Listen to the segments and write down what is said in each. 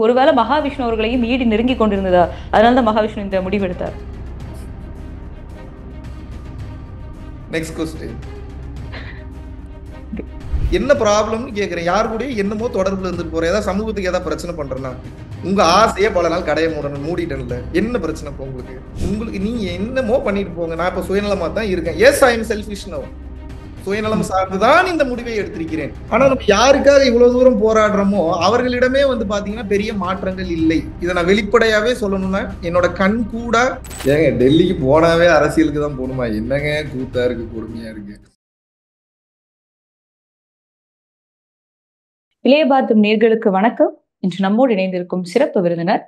ஒருவேளை மகாவிஷ்ணு அவர்களையும் ஈடு நெருங்கி கொண்டிருந்ததா? அதனால தான் மகாவிஷ்ணு இந்த முடிவு எடுத்தார். Next question. என்ன ப்ராப்ளம்னு கேக்குறேன். யார் கூட என்னமோ தொடர்புல இருந்துட்டு போறேன். ஏதாவது சமூகத்துக்கு ஏதாவது பிரச்சனை பண்றேன்னா உங்க ஆசையே பல நாள் கடையை மூடிட்டேன்ல. என்ன பிரச்சனை இப்போ உங்களுக்கு? உங்களுக்கு நீங்க என்னமோ பண்ணிட்டு போங்க. நான் இப்ப சுயநலமா தான் இருக்கேன். Yes, I am selfish now. சுயநலம் சார்ந்துதான் இந்த முடிவை எடுத்திருக்கிறேன். ஆனா நம்ம யாருக்காக இவ்வளவு தூரம் போராடுறோமோ அவர்களிடமே வந்து பாத்தீங்கன்னா பெரிய மாற்றங்கள் இல்லை. இதை நான் வெளிப்படையாவே சொல்லணும்னா என்னோட கண் கூட ஏங்க டெல்லிக்கு போனாவே அரசியலுக்கு தான் போகணுமா? என்னங்க கூத்தா இருக்கு, கொடுமையா இருக்கு. இளைய பாரதம் நேயர்களுக்கு வணக்கம். இன்று நம்மோடு இணைந்திருக்கும் சிறப்பு விருந்தினர்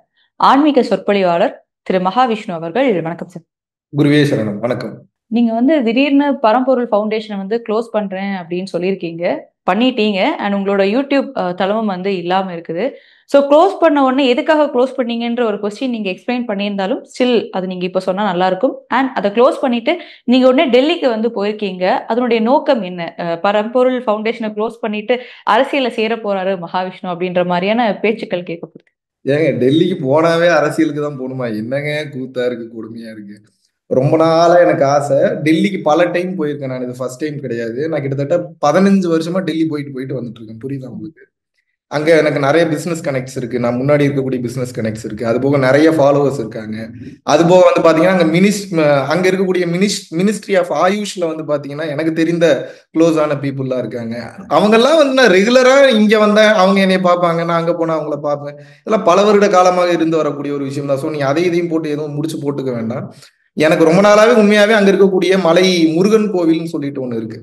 ஆன்மீக சொற்பொழிவாளர் திரு மகாவிஷ்ணு அவர்கள். வணக்கம் சார். குருவே சரணம். வணக்கம். நீங்க திடீர்னு பரம்பொருள் ஃபவுண்டேஷனை க்ளோஸ் பண்றேன் அப்படின்னு சொல்லியிருக்கீங்க, பண்ணிட்டீங்க. அண்ட் உங்களோட யூடியூப் தளமும் இல்லாம இருக்குது. ஸோ க்ளோஸ் பண்ண உடனே எதுக்காக க்ளோஸ் பண்ணீங்கன்ற ஒரு கொஸ்டின் நீங்க எக்ஸ்பிளைன் பண்ணியிருந்தாலும் ஸ்டில் அது நீங்க இப்போ சொன்னா நல்லா இருக்கும். அண்ட் அதை க்ளோஸ் பண்ணிட்டு நீங்க உடனே டெல்லிக்கு போயிருக்கீங்க. அதனுடைய நோக்கம் என்ன? பரம்பொருள் ஃபவுண்டேஷனை க்ளோஸ் பண்ணிட்டு அரசியல சேர போறாரு மகாவிஷ்ணு அப்படின்ற மாதிரியான பேச்சுக்கள் கேட்கப்படுது. ஏங்க டெல்லிக்கு போனாவே அரசியலுக்கு தான் போகணுமா? என்னங்க கூத்தா இருக்கு, கொடுமையா இருக்கு. ரொம்ப நாளா எனக்கு ஆசை. டெல்லிக்கு பல டைம் போயிருக்கேன். நான் இது ஃபர்ஸ்ட் டைம் கிடையாது. நான் கிட்டத்தட்ட 15 வருஷமா டெல்லி போயிட்டு வந்துட்டு இருக்கேன். புரியுதா உங்களுக்கு? அங்க எனக்கு நிறைய பிசினஸ் கனெக்ட்ஸ் இருக்கு. நான் முன்னாடி இருக்கக்கூடிய பிசினஸ் கனெக்ட்ஸ் இருக்கு. அது போக நிறைய ஃபாலோவர்ஸ் இருக்காங்க. அது போக பாத்தீங்கன்னா அங்க இருக்கக்கூடிய மினிஸ்ட்ரி ஆஃப் ஆயுஷ்ல பாத்தீங்கன்னா எனக்கு தெரிந்த க்ளோஸ் ஆன பீப்புள்லாம் இருக்காங்க. அவங்க எல்லாம் நான் ரெகுலரா இங்க வந்தேன், அவங்க என்னைய பார்ப்பாங்க, நான் அங்க போனா அவங்கள பார்ப்பேன். இதெல்லாம் பல வருட காலமாக இருந்து வரக்கூடிய ஒரு விஷயம் தான். ஸோ நீங்க இதையும் போட்டு எதுவும் முடிச்சு போட்டுக்க வேண்டாம். எனக்கு ரொம்ப நாளாவே உண்மையாவே அங்க இருக்கக்கூடிய மலை முருகன் கோவில்னு சொல்லிட்டு ஒண்ணு இருக்கு.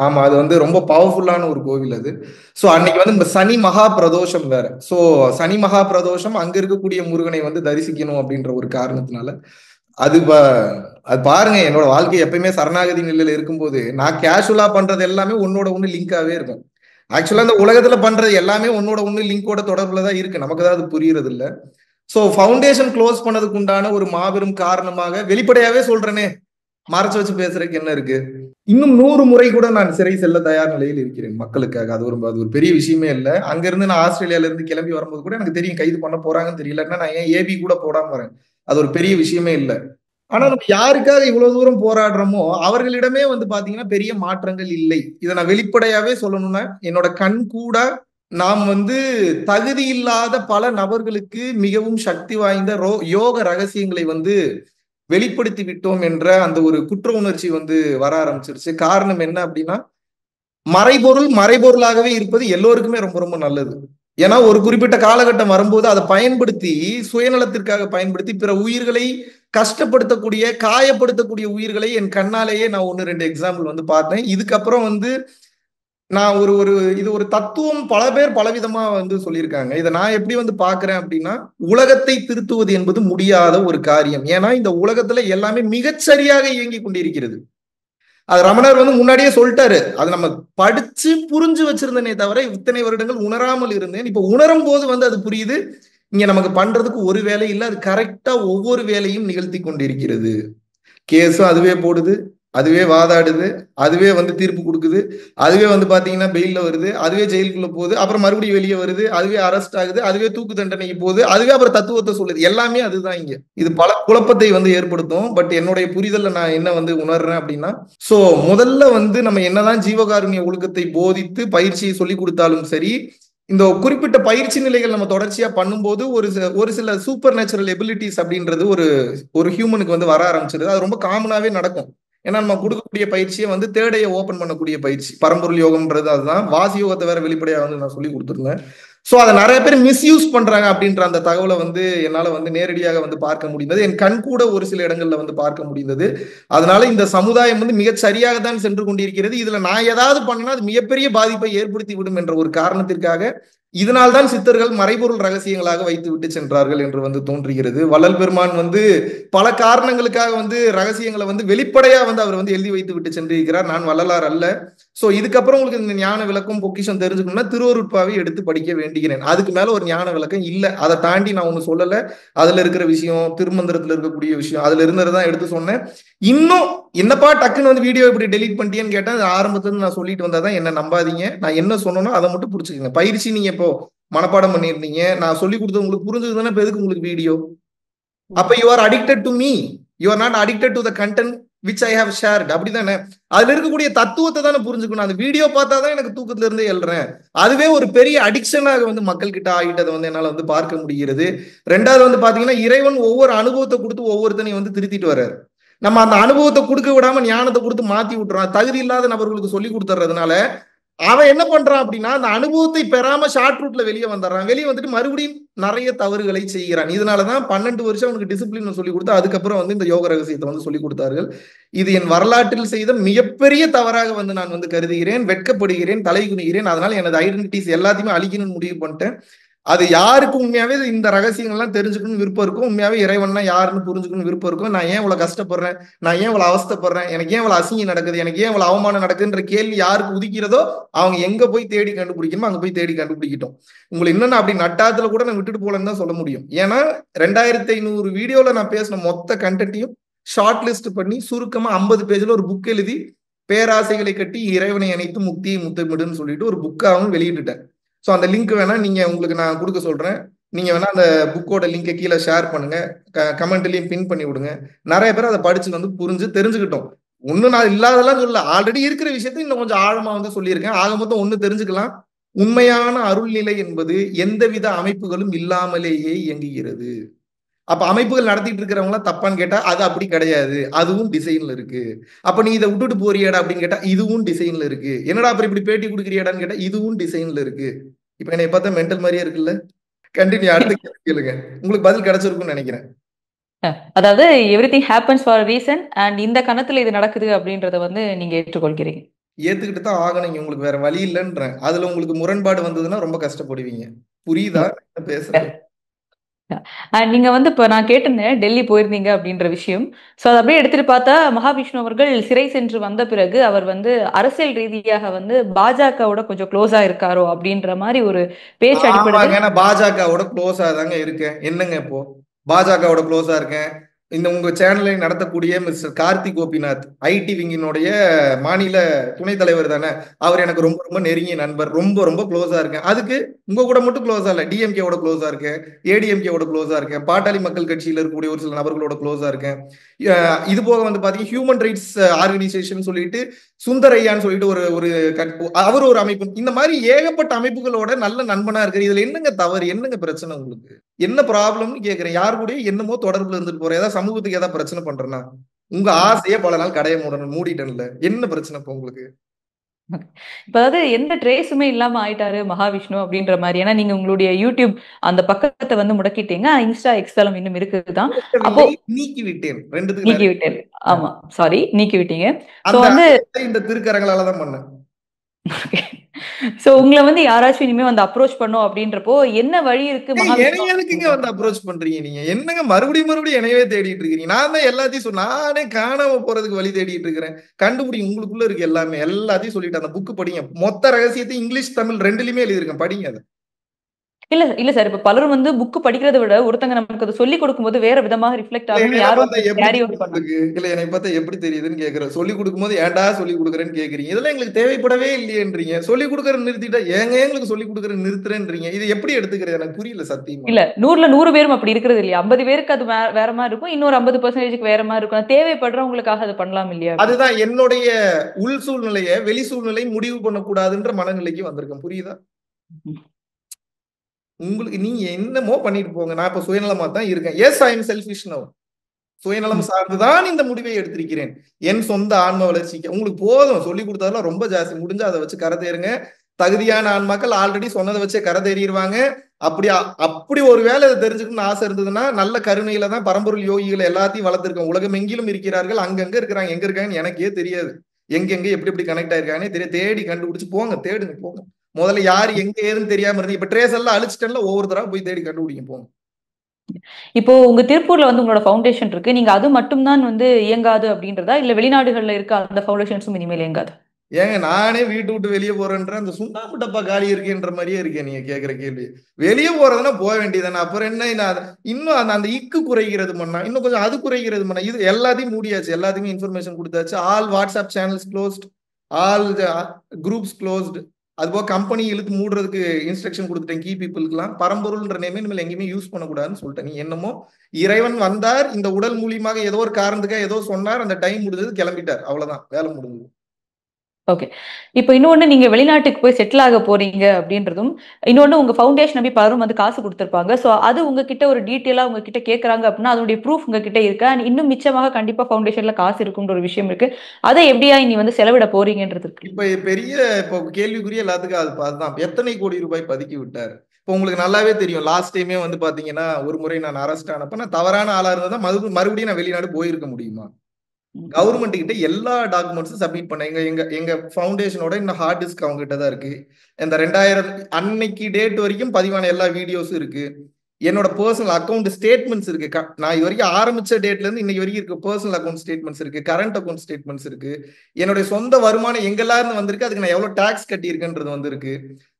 ஆமா, அது ரொம்ப பவர்ஃபுல்லான ஒரு கோவில் அது. சோ அன்னைக்கு சனி மகா பிரதோஷம் வேற. சோ சனி மகா பிரதோஷம் அங்க இருக்கக்கூடிய முருகனை தரிசிக்கணும் அப்படின்ற ஒரு காரணத்தினால அது பாருங்க, என்னோட வாழ்க்கை எப்பயுமே சரணாகதி நிலையில இருக்கும்போது நான் கேஷுவலா பண்றது எல்லாமே ஒன்னோட ஒண்ணு லிங்காவே இருக்கும். ஆக்சுவலா இந்த உலகத்துல பண்றது எல்லாமே ஒன்னோட ஒண்ணு லிங்கோட தொடர்புலதான் இருக்கு. நமக்கு தான் அது புரியறது இல்ல. சோ ஃபவுண்டேஷன் க்ளோஸ் பண்ணதுக்கு உண்டான ஒரு மாபெரும் காரணமாக வெளிப்படையாவே சொல்றேனே, மறைச்சு வச்சு பேசுறதுக்கு என்ன இருக்கு? இன்னும் 100 முறை கூட நான் சிறை செல்ல தயார் நிலையில் இருக்கிறேன் மக்களுக்காக. அது ஒரு பெரிய விஷயமே இல்லை. அங்க இருந்து நான் ஆஸ்திரேலியால இருந்து கிளம்பி வரும்போது கூட எனக்கு தெரியும் கைது பண்ண போறாங்கன்னு தெரியல. நான் ஏன் ஏபி கூட போடாம வரேன். அது ஒரு பெரிய விஷயமே இல்லை. ஆனா நம்ம யாருக்காக இவ்வளவு தூரம் போராடுறோமோ அவர்களிடமே பாத்தீங்கன்னா பெரிய மாற்றங்கள் இல்லை. இதை நான் வெளிப்படையாவே சொல்லணும்னா என்னோட கண் கூட நாம் தகுதி இல்லாத பல நபர்களுக்கு மிகவும் சக்தி வாய்ந்த யோக ரகசியங்களை வெளிப்படுத்தி விட்டோம் என்ற அந்த ஒரு குற்ற உணர்ச்சி வர ஆரம்பிச்சிருச்சு. காரணம் என்ன அப்படின்னா, மறைபொருளாகவே இருப்பது எல்லோருக்குமே ரொம்ப ரொம்ப நல்லது. ஏன்னா ஒரு குறிப்பிட்ட காலகட்டம் வரும்போது அதை பயன்படுத்தி சுயநலத்திற்காக பயன்படுத்தி பிற உயிர்களை கஷ்டப்படுத்தக்கூடிய காயப்படுத்தக்கூடிய உயிர்களை என் கண்ணாலேயே நான் 1-2 எக்ஸாம்பிள் பார்த்தேன். இதுக்கப்புறம் நான் இது ஒரு தத்துவம் பல பேர் பலவிதமா சொல்லியிருக்காங்க. இதை நான் எப்படி பாக்குறேன் அப்படின்னா, உலகத்தை திருத்துவது என்பது முடியாத ஒரு காரியம். ஏன்னா இந்த உலகத்துல எல்லாமே மிகச்சரியாக இயங்கி கொண்டிருக்கிறது. அது ரமணர் முன்னாடியே சொல்லிட்டாரு. அது நம்ம படிச்சு புரிஞ்சு வச்சிருந்தனே தவிர இத்தனை வருடங்கள் உணராமல் இருந்தேன். இப்ப உணரும் போது அது புரியுது. இங்க நமக்கு பண்றதுக்கு ஒரு வேலை இல்லை. அது கரெக்டா ஒவ்வொரு வேலையும் நிகழ்த்தி கொண்டிருக்கிறது. கேஸும் அதுவே போடுது, அதுவே வாதாடுது, அதுவே தீர்ப்பு கொடுக்குது, அதுவே பாத்தீங்கன்னா பெயில்ல வருது, அதுவே ஜெயிலுக்குள்ள போகுது, அப்புறம் மறுபடியும் வெளியே வருது, அதுவே அரெஸ்ட் ஆகுது, அதுவே தூக்கு தண்டனைக்கு போகுது, அதுவே அப்புறம் தத்துவத்தை சொல்லுது. எல்லாமே அதுதான். இங்க இது பல குழப்பத்தை ஏற்படுத்தும். பட் என்னுடைய புரிதல்ல நான் என்ன உணர்றேன் அப்படின்னா, சோ முதல்ல நம்ம என்னதான் ஜீவகாருண்ய ஒழுக்கத்தை போதித்து பயிற்சியை சொல்லி கொடுத்தாலும் சரி, இந்த குறிப்பிட்ட பயிற்சி நிலைகள் நம்ம தொடர்ச்சியா பண்ணும்போது ஒரு சில சூப்பர் நேச்சுரல் எபிலிட்டிஸ் அப்படின்றது ஒரு ஹியூமனுக்கு வர ஆரம்பிச்சிருது. அது ரொம்ப காமனாவே நடக்கும். ஏன்னா நம்ம கொடுக்கக்கூடிய பயிற்சியை தேர்டையை ஓபன் பண்ணக்கூடிய பயிற்சி. பரம்பொருள் யோகம்ன்றது அதுதான். வாசி யோகத்தை வேற வெளிப்படையா நான் சொல்லி கொடுத்துருந்தேன். சோ அதை நிறைய பேர் மிஸ்யூஸ் பண்றாங்க அப்படின்ற அந்த தகவலை என்னால நேரடியாக பார்க்க முடிந்தது. என் கண் கூட ஒரு சில இடங்கள்ல பார்க்க முடிந்தது. அதனால இந்த சமுதாயம் மிகச் சரியாக தான் சென்று கொண்டிருக்கிறது. இதுல நான் ஏதாவது பண்ணா அது மிகப்பெரிய பாதிப்பை ஏற்படுத்தி விடும் என்ற ஒரு காரணத்திற்காக இதனால்தான் சித்தர்கள் மறைபொருள் ரகசியங்களாக வைத்து விட்டு சென்றார்கள் என்று தோன்றுகிறது. வள்ளல் பெருமான் பல காரணங்களுக்காக ரகசியங்களை வெளிப்படையா அவர் எழுதி வைத்து விட்டு சென்றிருக்கிறார். நான் வள்ளலார் அல்ல. சோ இதுக்கப்புறம் உங்களுக்கு இந்த ஞான விளக்கம் பொக்கிஷம் தெரிஞ்சுக்கணும்னா திருவருட்பாவை எடுத்து படிக்க வேண்டுகிறேன். அதுக்கு மேல ஒரு ஞான விளக்கம் இல்ல. அதை தாண்டி நான் ஒண்ணு சொல்லல. அதுல இருக்கிற விஷயம், திருமந்திரத்துல இருக்கக்கூடிய விஷயம், அதுல இருந்ததுதான் எடுத்து சொன்னேன். இன்னும் என்னப்பா டக்குன்னு வீடியோ இப்படி டெலீட் பண்ணிட்டேன்னு கேட்டா ஆரம்பத்துல நான் சொல்லிட்டு வந்தாதான் என்ன நம்பாதீங்க. நான் என்ன சொன்னோனோ அதை மட்டும் புடிச்சுக்கோங்க. பயிற்சி நீங்க இப்போ மனப்பாடம் பண்ணியிருந்தீங்க, நான் சொல்லி கொடுத்தது உங்களுக்கு புரிஞ்சதுன்னா இப்ப எதுக்கு உங்களுக்கு வீடியோ? அப்ப you are addicted to me, you are not addicted to the content which I have shared. அப்படிதானே? அதுல இருக்கக்கூடிய தத்துவத்தை தானே புரிஞ்சுக்கணும். அந்த வீடியோ பார்த்தா தான் எனக்கு தூக்கத்துல இருந்தே எழுறேன். அதுவே ஒரு பெரிய அடிக்ஷனாக வந்து மக்கள் கிட்ட ஆகிட்டதை வந்து என்னால வந்து பார்க்க முடிகிறது. ரெண்டாவது வந்து பாத்தீங்கன்னா, இறைவன் ஒவ்வொரு அனுபவத்தை கொடுத்து ஒவ்வொருத்தனையும் வந்து திருத்திட்டு வர்றாரு. நம்ம அந்த அனுபவத்தை கொடுக்க விடாம ஞானத்தை கொடுத்து மாத்தி விட்டுறோம். தகுதி இல்லாத நபர்களுக்கு சொல்லி கொடுத்துறதுனால அவன் என்ன பண்றான் அப்படின்னா, அந்த அனுபவத்தை பெறாம ஷார்ட் ரூட்ல வெளியே வந்துடுறான். வெளியே வந்துட்டு மறுபடியும் நிறைய தவறுகளை செய்கிறான். இதனாலதான் 12 வருஷம் அவனுக்கு டிசிப்ளின் சொல்லி கொடுத்து அதுக்கப்புறம் வந்து இந்த யோக ரகசியத்தை வந்து சொல்லி கொடுத்தார்கள். இது என் வரலாற்றில் செய்த மிகப்பெரிய தவறாக வந்து நான் வந்து கருதுகிறேன், வெட்கப்படுகிறேன், தலை குனிகிறேன். அதனால எனது ஐடென்டிட்டிஸ் எல்லாத்தையுமே அழிக்கணும்னு முடிவு பண்ணிட்டேன். அது யாருக்கு உண்மையாவே இந்த ரகசியங்கள்லாம் தெரிஞ்சுக்கணும்னு விருப்பம் இருக்கும், உண்மையாவே இறைவன்னா யாருன்னு புரிஞ்சுக்கணும்னு விருப்பம் இருக்கும், நான் ஏன் இவ்வளவு கஷ்டப்படுறேன், நான் ஏன் இவ்வளவு அவஸ்தைப்படுறேன், எனக்கு ஏன் இவ்வளவு அசிங்கம் நடக்குது, எனக்கு ஏன் இவ்வளவு அவமானம் நடக்குதுன்ற கேள்வி யாருக்கு உதிக்கிறதோ அவங்க எங்க போய் தேடி கண்டுபிடிக்கணுமோ அங்க போய் தேடி கண்டுபிடிக்கட்டும். உங்களை இன்னும் அப்படி நட்டாத்துல கூட நான் விட்டுட்டு போலன்னு தான் சொல்ல முடியும். ஏன்னா 2500 வீடியோல நான் பேசின மொத்த கண்டென்ட்டையும் ஷார்ட் லிஸ்ட் பண்ணி சுருக்கமா 50 பேஜ்ல ஒரு புக் எழுதி, பேராசைகளை கட்டி இறைவனை அணைத்து முக்தியை முத்தமிடுன்னு சொல்லிட்டு ஒரு புக்காகவும் வெளியிட்டுட்டேன். ஸோ அந்த லிங்க் வேணா நீங்க உங்களுக்கு நான் கொடுக்க சொல்றேன். நீங்க வேணா அந்த புக்கோட லிங்கை கீழே ஷேர் பண்ணுங்க, கமெண்ட்லயும் பின் பண்ணி விடுங்க. நிறைய பேர் அதை படிச்சு வந்து புரிஞ்சு தெரிஞ்சுக்கிட்டோம். ஒன்னும் நான் இல்லாதெல்லாம் சொல்லல, ஆல்ரெடி இருக்கிற விஷயத்த இன்னும் கொஞ்சம் ஆழமா வந்து சொல்லியிருக்கேன். ஆக மொத்தம் ஒண்ணு தெரிஞ்சுக்கலாம், உண்மையான அருள்நிலை என்பது எந்தவித அமைப்புகளும் இல்லாமலேயே இயங்குகிறது. அப்ப அமைப்புகள் நடத்திட்டு இருக்கிறவங்கள தப்பான்னு கேட்டா அது அப்படி கிடையாது, அதுவும் டிசைன்ல இருக்கு. அப்ப நீ இதை விட்டுட்டு போறியாடா அப்படின்னு கேட்டா இதுவும் டிசைன்ல இருக்கு. என்னடா அப்புறம் இப்படி பேட்டி கொடுக்குறியாடான்னு கேட்டா இதுவும் டிசைன்ல இருக்கு. இப்ப என்னை பார்த்தா மென்டல் மாதிரியே இருக்குல்ல. கண்டினியூ, அடுத்த கேள்வி கேளுங்க, உங்களுக்கு பதில் கிடைச்சிருக்கும்னு நினைக்கிறேன். அதாவது everything happens for reason and இந்த கணத்துல இது நடக்குது அப்படின்றத வந்து நீங்க ஏற்றுக்கொள்கிறீங்க. ஏத்துக்கிட்டு தான் ஆகணும், உங்களுக்கு வேற வழி இல்லைன்றேன். அதுல உங்களுக்கு முரண்பாடு வந்ததுன்னா ரொம்ப கஷ்டப்படுவீங்க. புரியுதா பேசுறது? நீங்க வந்து இப்ப நான் கேட்டிருந்தேன் டெல்லி போயிருந்தீங்க அப்படின்ற விஷயம். ஸோ அதை அப்படியே எடுத்துட்டு பார்த்தா மகாவிஷ்ணு அவர்கள் சிறை சென்று வந்த பிறகு அவர் வந்து அரசியல் ரீதியாக வந்து பாஜகவோட கொஞ்சம் க்ளோஸா இருக்காரோ அப்படின்ற மாதிரி ஒரு பேச்சு அடிப்படையில். நான் பாஜகவோட க்ளோஸா தாங்க இருக்கேன். என்னங்க இப்போ பாஜகவோட க்ளோஸா இருக்கேன்? இந்த உங்க சேனலை நடத்தக்கூடிய மிஸ்டர் கார்த்திக் கோபிநாத், ஐடி விங்கினுடைய மாநில துணைத் தலைவர் தானே, அவர் எனக்கு ரொம்ப ரொம்ப நெருங்கிய நண்பர், ரொம்ப ரொம்ப க்ளோஸா இருக்கேன். அதுக்கு உங்க கூட மட்டும் க்ளோஸா இல்ல, டிஎம்கேவோட க்ளோஸா இருக்கேன், ஏடிஎம்கேவோட க்ளோஸா இருக்கேன், பாட்டாளி மக்கள் கட்சியில இருக்கக்கூடிய ஒரு சில நபர்களோட க்ளோஸா இருக்கேன். இது போக வந்து பாத்தீங்கன்னா ஹியூமன் ரைட்ஸ் ஆர்கனைசேஷன் சொல்லிட்டு சுந்தரையான்னு சொல்லிட்டு ஒரு ஒரு அவர் ஒரு அமைப்பு, இந்த மாதிரி ஏகப்பட்ட அமைப்புகளோட நல்ல நண்பனா இருக்கு. இதுல என்னங்க தவறு, என்னங்க பிரச்சனை, உங்களுக்கு என்ன ப்ராப்ளம்னு கேக்குறேன். யாரு கூட என்னமோ தொடர்புல இருந்துட்டு போறேன், ஏதாவது சமூகத்துக்கு ஏதாவது பிரச்சனை பண்றேன்னா உங்க ஆசையே பல நாள் கடைய மூடிட்டேன்ல, என்ன பிரச்சனை இப்போ உங்களுக்கு? இப்ப அதாவது எந்த ட்ரேஸுமே இல்லாம ஆயிட்டாரு மகாவிஷ்ணு அப்படின்ற மாதிரி. ஏன்னா நீங்க உங்களுடைய யூடியூப் அந்த பக்கத்தை வந்து முடக்கிட்டீங்க, இன்ஸ்டா எக்ஸ்தலம் இன்னும் இருக்குதுதான். அப்போ நீக்கி விட்டேன், நீக்கி விட்டேன். ஆமா சாரி, நீக்கி விட்டீங்க. இந்த திருக்கரங்களாலதான் பண்ணேன். சோ உங்களை வந்து யாராச்சும் இனிமே வந்து அப்ரோச் பண்ணோம் அப்படின்றப்போ என்ன வழி இருக்கு? எதுக்குங்க வந்து அப்ரோச் பண்றீங்க நீங்க? என்னங்க மறுபடியும் என்னையவே தேடிட்டு இருக்கீங்க? நான் தான் எல்லாத்தையும் நானே காணாம போறதுக்கு வழி தேடிட்டு இருக்கிறேன். கண்டுபிடி, உங்களுக்குள்ள இருக்கு எல்லாமே, எல்லாத்தையும் சொல்லிட்டு அந்த புக் படிங்க. மொத்த ரகசியத்தை இங்கிலீஷ் தமிழ் ரெண்டுலயுமே எழுதியிருக்கேன், படிங்க அதை. இல்ல சார், இப்ப பலரும் வந்து புக் படிக்கிறத விட ஒருத்தங்க நமக்கு அதை சொல்லி கொடுக்கும்போது வேற விதமாக ரிஃப்ளெக்ட் ஆகும். யாரும் இல்ல என்னை பார்த்தா எப்படி தெரியுதுன்னு கேக்குறேன். சொல்லி கொடுக்கும்போது ஏன்டா சொல்லி கொடுக்குறேன்னு கேக்குறீங்க. இதெல்லாம் எங்களுக்கு தேவைப்படவே இல்லையேன்றீங்க. சொல்லி கொடுக்குற நிறுத்திட்டா ஏங்க எங்களுக்கு சொல்லி கொடுக்குற நிறுத்துறேன்றீங்க. இது எப்படி எடுத்துக்கிறது எனக்கு புரியல சத்தியமா. இல்ல 100ல 100 பேரும் அப்படி இருக்கிறது இல்லையா? 50 பேருக்கு அது வேற மாதிரி இருக்கும், இன்னொரு 50% வேற மாதிரி இருக்கும். தேவைப்படுறவங்களுக்காக அது பண்ணலாம் இல்லையா? அதுதான் என்னுடைய உள் சூழ்நிலையை வெளி சூழ்நிலை முடிவு பண்ணக்கூடாதுன்ற மனநிலைக்கு வந்திருக்கேன். புரியுதா? உங்களுக்கு நீங்க என்னமோ பண்ணிட்டு போங்க, நான் இப்ப சுயநலமா தான் இருக்கேன். Yes, I am selfish now. சுயநலம் சார்ந்துதான் இந்த முடிவை எடுத்திருக்கிறேன். என் சொந்த ஆன்ம வளர்ச்சிக்கு உங்களுக்கு போதும், சொல்லி கொடுத்ததெல்லாம் ரொம்ப ஜாஸ்தி. முடிஞ்சா அதை வச்சு கரை தேருங்க. தகுதியான ஆன்மாக்கள் ஆல்ரெடி சொன்னதை வச்சே கரை தேறிடுவாங்க. அப்படி ஒரு வேலை அதை தெரிஞ்சுக்கணும்னு ஆசை இருந்ததுன்னா நல்ல கருணையில தான் பரம்பொருள் யோகிகளை எல்லாத்தையும் வளர்த்திருக்கோம். உலகம் எங்கிலும் இருக்கிறார்கள், அங்கங்க இருக்கிறாங்க. எங்க இருக்காங்கன்னு எனக்கே தெரியாது, எங்கெங்க எப்படி கனெக்ட் ஆயிருக்காங்கன்னே தெரியாது. தேடி கண்டுபிடிச்சு போங்க, தேடுங்க போங்க. முதல்ல யாரு எங்க ஏதுன்னு தெரியாம இருந்து இப்ப ட்ரேஸ் எல்லாம் அழிச்சிட்டேன்ல, ஒவ்வொருத்தரா போய் தேடி கண்டுபிடிங்க போங்க. இப்போ உங்க திருப்பூர்ல வந்து உங்களோட ஃபவுண்டேஷன் இருக்கு, நீங்க அது மட்டும் தான் வந்து இயங்காது அப்படின்றதா, இல்ல வெளிநாடுகள்ல இருக்க அந்த ஃபவுண்டேஷன்ஸும் இனிமேல் இயங்காது? ஏங்க நானே வீட்டு விட்டு வெளியே போறேன்ற அந்த சுண்ணாம்பு டப்பா காலி இருக்குன்ற மாதிரியே இருக்கேன் நீங்க கேக்குற கேள்வி. வெளியே போறதுன்னா போக வேண்டியதானே, அப்புறம் என்ன இன்னும் அந்த இக்கு குறைகிறது பண்ணா, இன்னும் கொஞ்சம் அது குறைகிறது பண்ணா. இது எல்லாத்தையும் மூடியாச்சு, எல்லாத்தையுமே இன்ஃபர்மேஷன் கொடுத்தாச்சு. All WhatsApp channels closed, all groups closed, அதுபோக கம்பெனி இழுத்து மூடுறதுக்கு இன்ஸ்ட்ரக்ஷன் கொடுத்துட்டேன் கீ பீப்புளுக்குலாம். பரம்பொருள்ன்ற நேமே இனிமேல் எங்கேயுமே யூஸ் பண்ணக்கூடாதுன்னு சொல்லிட்டேன். நீ என்னமோ இறைவன் வந்தார், இந்த உடல் மூலியமாக ஏதோ ஒரு காரணத்துக்காக ஏதோ சொன்னார், அந்த டைம் முடிஞ்சது, கிளம்பிட்டார், அவ்வளவுதான், வேலை முடிஞ்சது. ஓகே. இப்போ இன்னொன்னு, நீங்க வெளிநாட்டுக்கு போய் செட்டில் ஆக போறீங்க அப்படின்றதும், இன்னொன்னு உங்க ஃபவுண்டேஷன் நம்பி பலரும் வந்து காசு கொடுத்திருப்பாங்க. ஸோ அது உங்ககிட்ட ஒரு டீட்டெயிலா உங்ககிட்ட கேட்கறாங்க அப்படின்னா அதனுடைய ப்ரூஃப் உங்ககிட்ட இருக்கா? And இன்னும் மிச்சமாக கண்டிப்பா ஃபவுண்டேஷன்ல காசு இருக்குன்ற ஒரு விஷயம் இருக்கு. அதை எப்படியா நீ வந்து செலவிட போறீங்கன்றது இருக்கு. இப்ப பெரிய இப்போ கேள்விக்குரிய எல்லாத்துக்கும் அதுதான், எத்தனை கோடி ரூபாய் பதுக்கி விட்டார். இப்போ உங்களுக்கு நல்லாவே தெரியும், லாஸ்ட் டைமே வந்து பாத்தீங்கன்னா ஒரு முறை நான் அரெஸ்ட் ஆனப்ப நான் தவறான ஆளா இருந்தா மறுபடியும் நான் வெளிநாடு போயிருக்க முடியுமா? கவர்மெண்ட் கிட்ட எல்லா டாக்குமெண்ட்ஸும் சப்மிட் பண்ண எங்க எங்க எங்க ஃபவுண்டேஷனோட இன்னும் ஹார்ட் டிஸ்க் அவங்க கிட்ட தான் இருக்கு. இந்த 2000 அன்னைக்கு டேட் வரைக்கும் பதிவான எல்லா வீடியோஸும் இருக்கு. என்னோட பர்சனல் அக்கௌண்ட் ஸ்டேட்மெண்ட்ஸ் இருக்கு. நான் இது வரைக்கும் ஆரம்பிச்ச டேட்ல இருந்து இன்னைக்கு வரைக்கும் இருக்க பர்சனல் அக்கௌண்ட் ஸ்டேட்மெண்ட்ஸ் இருக்கு, கரண்ட் அக்கௌண்ட் ஸ்டேட்மெண்ட்ஸ் இருக்கு. என்னுடைய சொந்த வருமானம் எங்கெல்லாம் இருந்து வந்திருக்கு, அதுக்கு நான் எவ்வளவு டாக்ஸ் கட்டியிருக்கேன்றது வந்திருக்கு.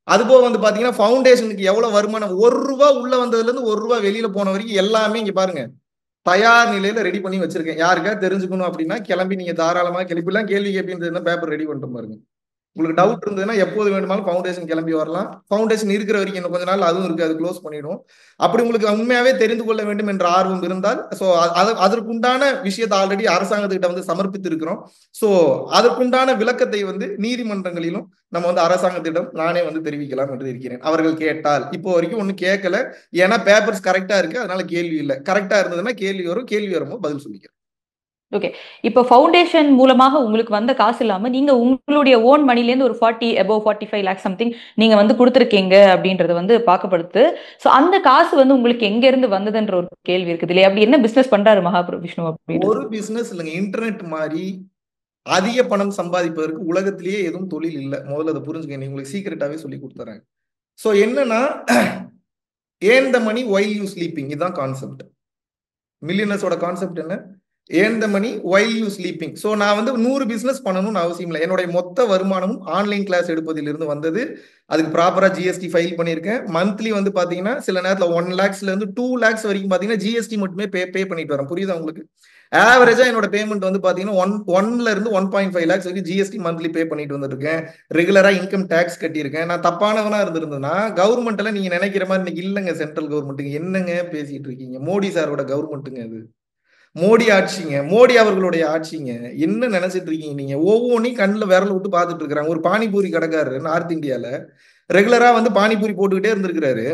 அதுபோக வந்து பாத்தீங்கன்னா ஃபவுண்டேஷனுக்கு எவ்வளவு வருமானம், ₹1 உள்ள வந்ததுல இருந்து ₹1 வெளியில போன வரைக்கும் எல்லாமே இங்க பாருங்க தயார் நிலையில ரெடி பண்ணி வச்சிருக்கேன். யாருக்கா தெரிஞ்சுக்கணும் அப்படின்னா கிளம்பி நீங்க தாராளமா கிளம்பிலாம் கேள்வி கேட்பீங்க, பேப்பர் ரெடி பண்ணிட்டு பாருங்க. உங்களுக்கு டவுட் இருந்ததுன்னா எப்போது வேணுமாலும் ஃபவுண்டேஷன் கிளம்பி வரலாம். ஃபவுண்டேஷன் இருக்கிற வரைக்கும் இன்னும் கொஞ்ச நாள் அதுவும் இருக்கு, அது க்ளோஸ் பண்ணிடும். அப்படி உங்களுக்கு உண்மையாவே தெரிந்து கொள்ள வேண்டும் என்ற ஆர்வம் இருந்தால் ஸோ அதற்குண்டான விஷயத்தை ஆல்ரெடி அரசாங்கத்துக்கிட்ட வந்து சமர்ப்பித்து இருக்கிறோம். ஸோ அதற்குண்டான விளக்கத்தை வந்து நீதிமன்றங்களிலும் நம்ம வந்து அரசாங்கத்திடம் நானே வந்து தெரிவிக்கலாம் என்று இருக்கிறேன், அவர்கள் கேட்டால். இப்போ வரைக்கும் ஒன்றும் கேட்கல, ஏன்னா பேப்பர்ஸ் கரெக்டா இருக்கு, அதனால கேள்வி இல்லை. கரெக்டா இருந்ததுன்னா கேள்வி வரும், கேள்வி வரும்போது பதில் சொல்லிக்கிறேன். ஓகே. இப்போ ஃபவுண்டேஷன் மூலமாக உங்களுக்கு வந்த காசு இல்லாம நீங்க உங்களுடைய ஓன் மணிலேருந்து ஒரு 40 above 45 lakhs சம்திங் நீங்க வந்து கொடுத்துருக்கீங்க அப்படின்றது வந்து பார்க்கப்படுது. ஸோ அந்த காசு வந்து உங்களுக்கு எங்க இருந்து வந்ததுன்ற ஒரு கேள்வி இருக்குது இல்லையா? அப்படி என்ன பிசினஸ் பண்றாரு மகாவிஷ்ணு அப்படின்னு? ஒரு பிசினஸ் இல்லைங்க, இன்டர்நெட் மாதிரி அதிக பணம் சம்பாதிப்பதற்கு உலகத்திலேயே எதுவும் தொழில் இல்லை. முதல்ல அதை புரிஞ்சுக்க, உங்களுக்கு சீக்கிரட்டாவே சொல்லி கொடுத்துறேன். ஸோ என்னன்னா, earn the money while you sleeping, இதுதான் கான்செப்ட். மில்லியனர்ஸோட கான்செப்ட் என்ன? Earn the money while you sleeping. So நான் வந்து 100 பிசினஸ் பண்ணணும்னு அவசியம் இல்லை. என்னுடைய மொத்த வருமானமும் ஆன்லைன் கிளாஸ் எடுப்பதிலிருந்து வந்தது. அதுக்கு ப்ராப்பரா ஜிஎஸ்டி ஃபைல் பண்ணியிருக்கேன். மந்த்லி வந்து பாத்தீங்கன்னா சில நேரத்தில் 1 lakhsல இருந்து 2 lakhs வரைக்கும் பாத்தீங்கன்னா ஜிஎஸ்டி மட்டுமே பே பண்ணிட்டு வரேன். புரியுதா உங்களுக்கு? ஆவரேஜா என்னோட பேமெண்ட் வந்து பாத்தீங்கன்னா 1 இருந்து 1.5 lakhs வரைக்கும் ஜிஎஸ்டி மந்த்லி பே பண்ணிட்டு வந்துருக்கேன். ரெகுலரா இன்கம் டேக்ஸ் கட்டியிருக்கேன். நான் தப்பானவனா இருந்திருந்தேன்னா கவர்மெண்ட்ல நீங்க நினைக்கிற மாதிரி இன்னைக்கு இல்லைங்க. சென்ட்ரல் கவர்மெண்ட்டுக்கு என்னங்க பேசிட்டு இருக்கீங்க? மோடி சாரோட கவர்மெண்ட்டுங்க அது, மோடி ஆட்சிங்க, மோடி அவர்களுடைய ஆட்சிங்க. என்ன நினைச்சிட்டு இருக்கீங்க நீங்க? ஒவ்வொன்றையும் கண்ணில் விரல விட்டு பார்த்துட்டு இருக்கிறாங்க. ஒரு பானிபூரி கடைக்காரரு நார்த் இந்தியால ரெகுலரா வந்து பானிபூரி போட்டுக்கிட்டே இருந்திருக்கிறாரு.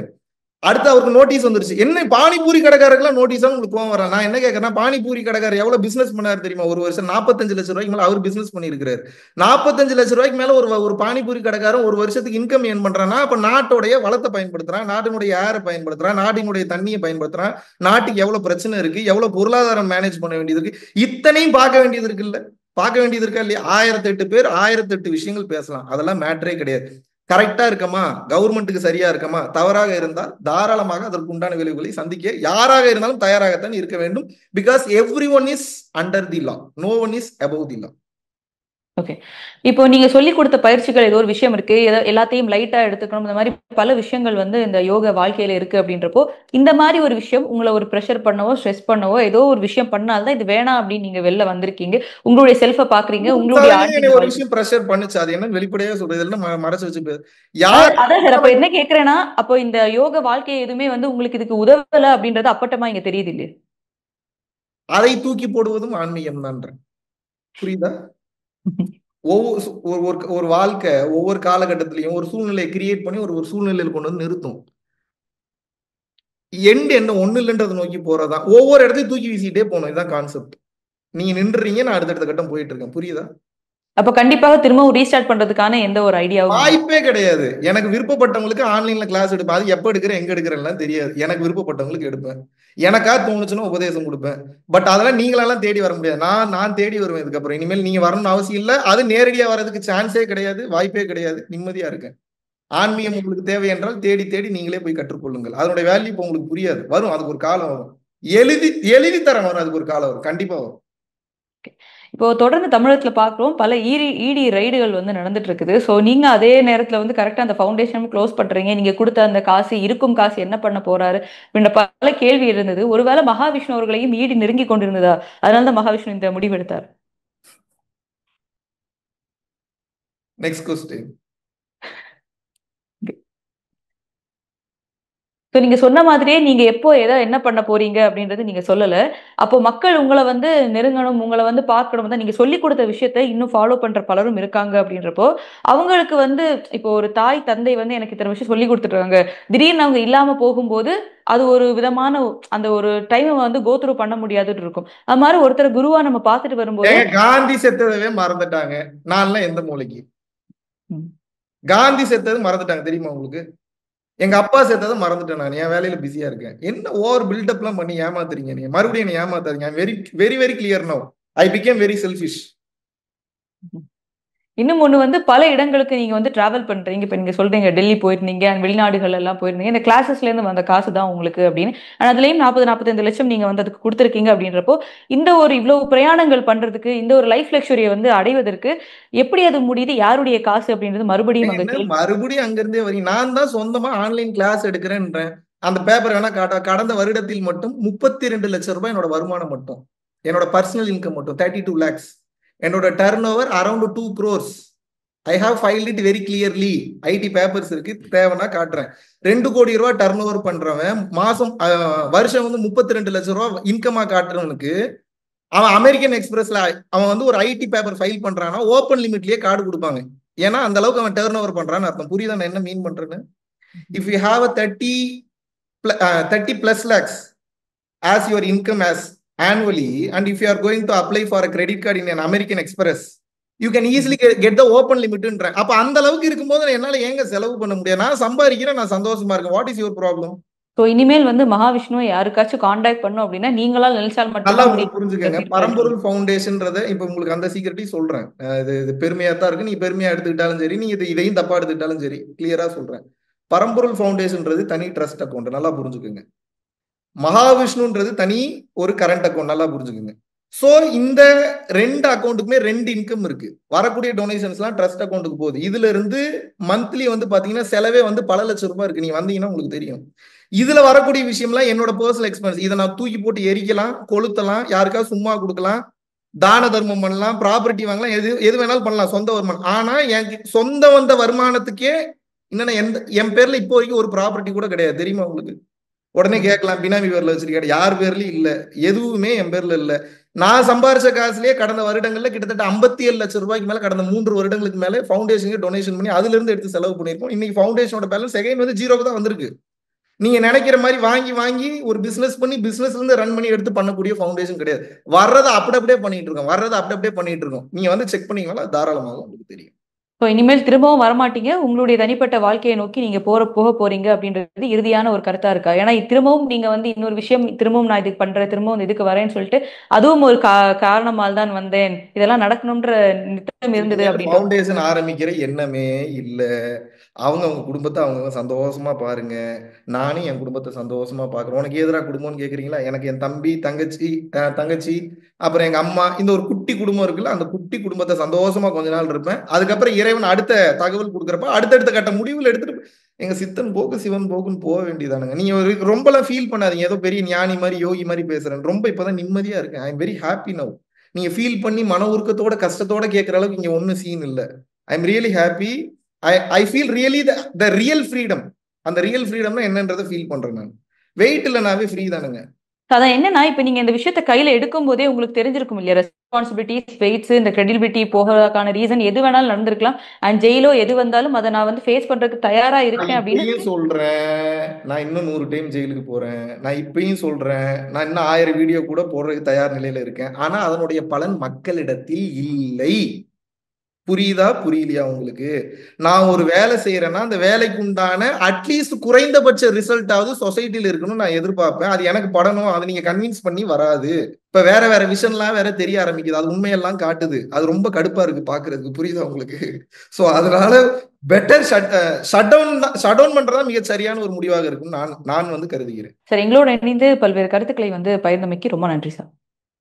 அடுத்து அவருக்கு நோட்டீஸ் வந்துருச்சு. என்ன பானிபூரி கடைக்காரருக்குலாம் நோட்டீஸா உங்களுக்கு கோவம் வரலாம்? நான் என்ன கேட்கறேன்னா, பானிபூரி கடைக்காரர் எவ்வளவு பிசினஸ் பண்ணாரு தெரியுமா? ஒரு வருஷம் 45 லட்சம் ரூபாய்க்கு மேல அவர் பிசினஸ் பண்ணிருக்காரு. 45 லட்சம் ரூபாய்க்கு மேல ஒரு பானிபூரி கடைக்காரன் ஒரு வருஷத்துக்கு இன்கம் ஏர்ன் பண்றான்னா, அப்ப நாட்டோடைய வளத்தை பயன்படுத்துறான், நாட்டினுடைய ஏரை பயன்படுத்துறான், நாட்டினுடைய தண்ணியை பயன்படுத்துறான், நாட்டுக்கு எவ்வளவு பிரச்சனை இருக்கு, எவ்வளவு பொருளாதாரம் மேனேஜ் பண்ண வேண்டியது இருக்கு, இத்தனையும் பார்க்க வேண்டியது இருக்குல்ல? பார்க்க வேண்டியது இருக்கா இல்லையா? 1008 பேர் 1008 விஷயங்கள் பேசலாம், அதெல்லாம் மேட்டரே கிடையாது. கரெக்டா இருக்கமா, கவர்மெண்ட்டுக்கு சரியா இருக்கமா, தவறாக இருந்தால் தாராளமாக அதற்கு உண்டான விளைவுகளை சந்திக்க யாராக இருந்தாலும் தயாராகத்தான் இருக்க வேண்டும். Because everyone is under the law, no one is above the law. Okay. இப்போ நீங்க சொல்லி கொடுத்த பயிற்சிகள் ஏதோ ஒரு விஷயம் இருக்கு, எல்லாத்தையும் லைட்டா எடுத்துக்கணும், இந்த மாதிரி பல விஷயங்கள் வந்து இந்த யோக வாழ்க்கையில இருக்கு அப்படின்றப்போ, இந்த மாதிரி ஒரு விஷயம் உங்களை ஒரு ப்ரெஷர் பண்ணவோ ஸ்ட்ரெஸ் பண்ணவோ ஏதோ ஒரு விஷயம் பண்ணால்தான் இது வேணாம் அப்படின்னு நீங்க வெளில வந்திருக்கீங்க. உங்களுடைய செல்ஃபை பாக்குறீங்க, உங்களுடைய ஒரு விஷயம் ப்ரெஷர் பண்ணுச்சு, அது என்ன வெளிப்படையா சொல்றது, எல்லாம் மறைச்சு வச்சு யார். அதான் சார், அப்ப என்ன கேக்குறேன்னா, அப்போ இந்த யோக வாழ்க்கை எதுவுமே வந்து உங்களுக்கு இதுக்கு உதவல அப்படின்றது அப்பட்டமா இங்க தெரியுது இல்லையா? அதை தூக்கி போடுவதும் ஆன்மீகம் தான். புரியுதா? ஒரு வாழ்க்கை ஒவ்வொரு காலகட்டத்திலையும் ஒரு சூழ்நிலையை கிரியேட் பண்ணி ஒரு சூழ்நிலையில் கொண்டு வந்து நிறுத்தும். எண்ட் என்ன ஒண்ணு இல்லைன்றதை நோக்கி போறதா, ஒவ்வொரு இடத்தையும் தூக்கி வீசிட்டே போகணும். இதுதான் கான்செப்ட். நீங்க நின்றுறீங்க, நான் அடுத்தடுத்த கட்டம் போயிட்டு இருக்கேன். புரியுதா? அப்ப கண்டிப்பாக திரும்பவும் ரீஸ்டார்ட் பண்றதுக்கான எந்த ஒரு ஐடியாவும் வாய்ப்பே கிடையாது. எனக்கு விருப்பப்பட்டவங்களுக்கு ஆன்லைன்ல கிளாஸ் எடுப்பேன். அது எப்ப எடுக்கிறேன் எங்க எடுக்கிறேன் தெரியாது. எனக்கு விருப்பப்பட்டவங்களுக்கு எடுப்பேன். எனக்கா தோணுச்சுன்னா உபதேசம் கொடுப்பேன். பட் அதெல்லாம் நீங்களெல்லாம் தேடி வர முடியாது. நான் தேடி வருவேன். இதுக்கப்புறம் இனிமேல் நீங்க வரணும்னு அவசியம் இல்லை. அது நேரடியா வர்றதுக்கு சான்ஸே கிடையாது, வாய்ப்பே கிடையாது. நிம்மதியா இருக்கேன். ஆன்மீகம் உங்களுக்கு தேவை என்றால் தேடி தேடி நீங்களே போய் கற்றுக்கொள்ளுங்கள். அதனுடைய வேல்யூ இப்போ உங்களுக்கு புரியாது. வரும், அதுக்கு ஒரு காலம் வரும். எழுதி தர வரும், அதுக்கு ஒரு காலம் வரும், கண்டிப்பா வரும். இப்போ தொடர்ந்து தமிழகத்துல பாக்குறோம், பல இடி ரைடுகள் வந்து நடந்துட்டு இருக்குது. ஸோ நீங்க அதே நேரத்துல வந்து கரெக்டா அந்த ஃபவுண்டேஷன் க்ளோஸ் பண்றீங்க. நீங்க கொடுத்த அந்த காசு, இருக்கும் காசு என்ன பண்ண போறாரு அப்படின்ற பல கேள்வி இருந்தது. ஒருவேளை மகாவிஷ்ணு அவர்களையும் ஈடி நெருங்கி கொண்டிருந்ததா? அதனாலதான் மகாவிஷ்ணு இந்த முடிவு எடுத்தார். Next question. ஸோ நீங்க சொன்ன மாதிரியே நீங்க எப்போ என்ன பண்ண போறீங்க அப்படின்றது நீங்க சொல்லல. அப்போ மக்கள் உங்கள வந்து நெருங்கணும், உங்கள வந்து பார்க்கணும் தான் நீங்க சொல்லிக் கொடுத்த விஷயத்த இன்னும் ஃபாலோ பண்ற பலரும் இருக்காங்க அப்படின்றப்போ, அவங்களுக்கு வந்து இப்போ ஒரு தாய், தந்தை வந்து எனக்கு இத்தன விஷயம் சொல்லிக் குடுத்துருக்காங்க. திடீர்னு அவங்க இல்லாம போகும்போது, அது ஒரு விதமான அந்த ஒரு டைம வந்து கோ த்ரூ பண்ண முடியாதுன்னு இருக்கும். அது மாரி ஒருத்தர குருவா நம்ம பார்த்துட்டு வரும்போது ஏங்க காந்தி செத்ததவே மறந்துட்டாங்க. நான்லாம் எந்த மூலைக்கு? ம். காந்தி செத்தது மறந்துட்டாங்க தெரியுமா உங்களுக்கு? எங்க அப்பா செத்ததை மறந்துட்டேன் நான். என் வேலையில பிஸியா இருக்கேன். என்ன ஓவர் பில்டப்லாம் பண்ணி ஏமாத்துறீங்க நீங்க? மறுபடியும் என்ன ஏமாத்தாதீங்க. Very very very clear now. I became very selfish. இன்னும் ஒண்ணு வந்து பல இடங்களுக்கு நீங்க வந்து டிராவல் பண்றீங்க. இப்ப நீங்க சொல்றீங்க டெல்லி போயிருந்தீங்க, அண்ட் வெளிநாடுகள் எல்லாம் போயிருந்தீங்க. இந்த கிளாஸஸ்ல இருந்து வந்த காசு தான் உங்களுக்கு அப்படின்னு. ஆனா அதுலயும் 40, 45 லட்சம் நீங்க வந்து அதுக்கு குடுத்திருக்கீங்க அப்படின்றப்போ, இந்த ஒரு இவ்வளவு பிரயாணங்கள் பண்றதுக்கு, இந்த ஒரு லைஃப் லக்ஸுரிய வந்து அடைவதற்கு எப்படி அது முடியுது? யாருடைய காசு அப்படின்றது மறுபடியும் அங்க என்ன கேள்வி. மறுபடியும் அங்கிருந்தே வரீங்க? நான் தான் சொந்தமா ஆன்லைன் கிளாஸ் எடுக்கிறேன்றேன். அந்த பேப்பர் வேணா காட்ட. கடந்த வருடத்தில் மட்டும் 32 லட்சம் ரூபாய் என்னோட வருமானம் மட்டும். என்னோட பர்சனல் இன்கம் மட்டும் 32 lakhs. என்னோட turnover around 2 crores. I have filed it very clearly. IT papers இருக்கு, தேவைன்னா காட்டுறேன். 2 கோடி ரூபாய் டர்ன் ஓவர் பண்றவன் மாசம் வருஷம் வந்து 32 லட்சம் ரூபாய் இன்கமா காட்டுறவனுக்கு அவன் அமெரிக்கன் எக்ஸ்பிரஸ்ல அவன் வந்து ஒரு ஐடி பேப்பர் ஃபைல் பண்றான்னா ஓப்பன் லிமிட்லயே கார்டு கொடுப்பாங்க. ஏன்னா அந்த அளவுக்கு அவன் டர்ன் ஓவர் பண்றான்னு அர்த்தம். புரியுதா நான் என்ன மீன் பண்றேன்னு? If you have a 30 plus lakhs as your income as annually, and if you are going to apply for a credit card in an American Express, you can easily get the open limit. அப்ப அந்த அளவுக்கு இருக்கும்போது என்னால ஏங்க செலவு பண்ண முடியாது? நான் சம்பாதிக்கிறேன், நான் சந்தோஷமா இருக்கேன். What is your problem? So இனிமேல் வந்து மகாவிஷ்ணுவை யாருக்காச்சும் கான்டாக்ட் பண்ணும் அப்படின்னா, நீங்களா நினைச்சால் நல்லா மட்டும்தான் உங்களுக்கு முடியும். புரிஞ்சுக்கங்க. பரம்பொருள் ஃபவுண்டேஷன்றத இப்ப உங்களுக்கு அந்த சீக்கிரட்டையும் சொல்றேன். இது பெருமையா தான் இருக்கு. நீ பெருமையா எடுத்துக்கிட்டாலும் சரி, நீ இதையும் தப்பா எடுத்துக்கிட்டாலும் சரி, கிளியரா சொல்றேன். பரம்பொருள் ஃபவுண்டேஷன்ன்றது தனி ட்ரஸ்ட் அக்கௌண்ட், நல்லா புரிஞ்சுக்கோங்க. மகாவிஷ்ணுன்றது தனி ஒரு கரண்ட் அக்கௌண்ட், நல்லா புரிஞ்சுக்கோங்க. சோ இந்த 2 அக்கௌண்ட்டுக்குமே 2 இன்கம் இருக்கு. வரக்கூடிய டொனேஷன்ஸ்லாம் ட்ரஸ்ட் அக்கௌண்ட்டுக்கு போகுது. இதுல இருந்து மந்த்லி வந்து பாத்தீங்கன்னா செலவே வந்து பல லட்சம் ரூபாய் இருக்கு. நீங்க வந்தீங்கன்னா உங்களுக்கு தெரியும். இதுல வரக்கூடிய விஷயம்லாம் என்னோட பர்சனல் எக்ஸ்பென்ஸ். இதை நான் தூக்கி போட்டு எரிக்கலாம், கொளுத்தலாம், யாருக்காவது சும்மா கொடுக்கலாம், தான தர்மம் பண்ணலாம், ப்ராப்பர்ட்டி வாங்கலாம், எது வேணாலும் பண்ணலாம், சொந்த வருமானம். ஆனா எனக்கு சொந்த வந்த வருமானத்துக்கே என்னன்னா என் பேர்ல இப்போ வரைக்கும் ஒரு ப்ராப்பர்ட்டி கூட கிடையாது, தெரியுமா உங்களுக்கு? உடனே கேட்கலாம், பினாமி பேர்ல வச்சிருக்காரு. யார் பேர்லயும் இல்ல, எதுவுமே என் பேர்ல இல்ல. நான் சம்பாரிச்ச காசுலயே கடந்த வருடங்கள்ல கிட்டத்தட்ட 57 லட்சம் ரூபாய்க்கு மேல கடந்த 3 வருடங்களுக்கு மேல ஃபவுண்டேஷனுக்கு டொனேஷன் பண்ணி அதுல இருந்து எடுத்து செலவு பண்ணிருக்கோம். இன்னைக்கு ஃபவுண்டேஷனோட பேலன்ஸ் செகண்ட் வந்து ஜீரோக்கு தான் வந்திருக்கு. நீங்க நினைக்கிற மாதிரி வாங்கி வாங்கி ஒரு பிசினஸ் பண்ணி பிசினஸ்ல இருந்து ரன் பண்ணி எடுத்து பண்ணக்கூடிய ஃபவுண்டேஷன் கிடையாது. வர்றதை அப்படியே பண்ணிட்டு இருக்கோம். நீங்க வந்து செக் பண்ணீங்களா தாராளமாக உங்களுக்கு தெரியும். ஸோ இனிமேல் திரும்பவும் வரமாட்டீங்க. உங்களுடைய தனிப்பட்ட வாழ்க்கையை நோக்கி நீங்க போக போறீங்க அப்படின்றது இறுதியான ஒரு கருத்தா இருக்கா? ஏன்னா திரும்பவும் நீங்க வந்து இன்னொரு விஷயம் திரும்பவும் நான் இதுக்கு பண்றேன், திரும்பவும் இதுக்கு வரேன்னு சொல்லிட்டு அதுவும் ஒரு காரணமால் தான் வந்தேன், இதெல்லாம் நடக்கணும்ன்ற நிச்சயம் இருந்தது அப்படின்ற ஃபவுண்டேஷன் ஆரம்பிக்கிற எண்ணமே இல்ல. அவங்க குடும்பத்தை அவங்க சந்தோஷமா பாருங்க. நானும் என் குடும்பத்தை சந்தோஷமா பாக்குறேன். உனக்கு எதிரா குடும்பம்னு கேக்குறீங்களா? எனக்கு என் தம்பி, தங்கச்சி, அப்புறம் எங்க அம்மா, இந்த ஒரு குட்டி குடும்பம் இருக்குல்ல, அந்த குட்டி குடும்பத்தை சந்தோஷமா கொஞ்ச நாள் இருப்பேன். அதுக்கப்புறம் இறைவன் அடுத்த தகவல் கொடுக்குறப்ப அடுத்தடுத்த கட்ட முடிவுல எடுத்துட்டு எங்க சித்தன் போக்கு சிவன் போக்குன்னு போக வேண்டியதானுங்க. நீங்க ரொம்பலாம் ஃபீல் பண்ணாதீங்க, ஏதோ பெரிய ஞானி மாதிரி யோகி மாதிரி பேசுறேன். ரொம்ப இப்பதான் நிம்மதியா இருக்கேன். I am very happy now. நீங்க ஃபீல் பண்ணி மன உருக்கத்தோட கஷ்டத்தோட கேட்கற அளவுக்கு இங்க ஒன்னும் சீன் இல்ல. I am really happy. I feel really the real freedom. அந்த ரியல் ஃப்ரீடம்னா என்னன்றதை ஃபீல் பண்றேன் நான். வெயிட் இல்லைனாவே ஃப்ரீ தானுங்க. அதான் என்னன்னா, இப்ப நீங்க இந்த விஷயத்த கையில எடுக்கும் போதே உங்களுக்கு தெரிஞ்சிருக்கும் இல்லையா? ரெஸ்பான்சிபிலிட்டிஸ், வெயிட்ஸ், இந்த கிரெடிபிலிட்டி போகிறதுக்கான ரீசன் எது வேணாலும் நடந்திருக்கலாம். அண்ட் ஜெயிலோ எது வந்தாலும் அதை நான் வந்து ஃபேஸ் பண்றதுக்கு தயாரா இருக்கேன் அப்படின்னு இப்பயும் சொல்றேன், நான் இன்னும் 100 டைம் ஜெயிலுக்கு போறேன். நான் இப்பயும் சொல்றேன், நான் இன்னும் 1000 வீடியோ கூட போடுறதுக்கு தயார் நிலையில இருக்கேன். ஆனா அதனுடைய பலன் மக்களிடத்தில் இல்லை. புரியுதா புரியலையா உங்களுக்கு? நான் ஒரு வேலை செய்யறேன்னா அந்த வேலைக்கு உண்டான அட்லீஸ்ட் குறைந்தபட்ச ரிசல்ட்டாவது சொசைட்டில இருக்கணும்னு நான் எதிர்பார்ப்பேன். அது எனக்கு படணும், அதை நீங்க கன்வின்ஸ் பண்ணி வராது. இப்ப வேற விஷன்லாம் வேற தெரிய ஆரம்பிக்குது, அது உண்மையெல்லாம் காட்டுது. அது ரொம்ப கடுப்பா இருக்கு பாக்குறதுக்கு. புரியுதா உங்களுக்கு? சோ அதனால பெட்டர் ஷட் டவுன் பண்றதா மிக சரியான ஒரு முடிவாக இருக்கும் நான் வந்து கருதுகிறேன். சார், எங்களோட இணைந்து பல்வேறு கருத்துக்களை வந்து பகிர்ந்தமைக்கு ரொம்ப நன்றி சார்.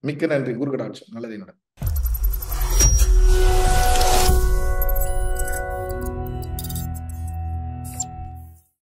மிக்க நன்றி. குரு கடாட்சம். நல்லதே நடக்கும்.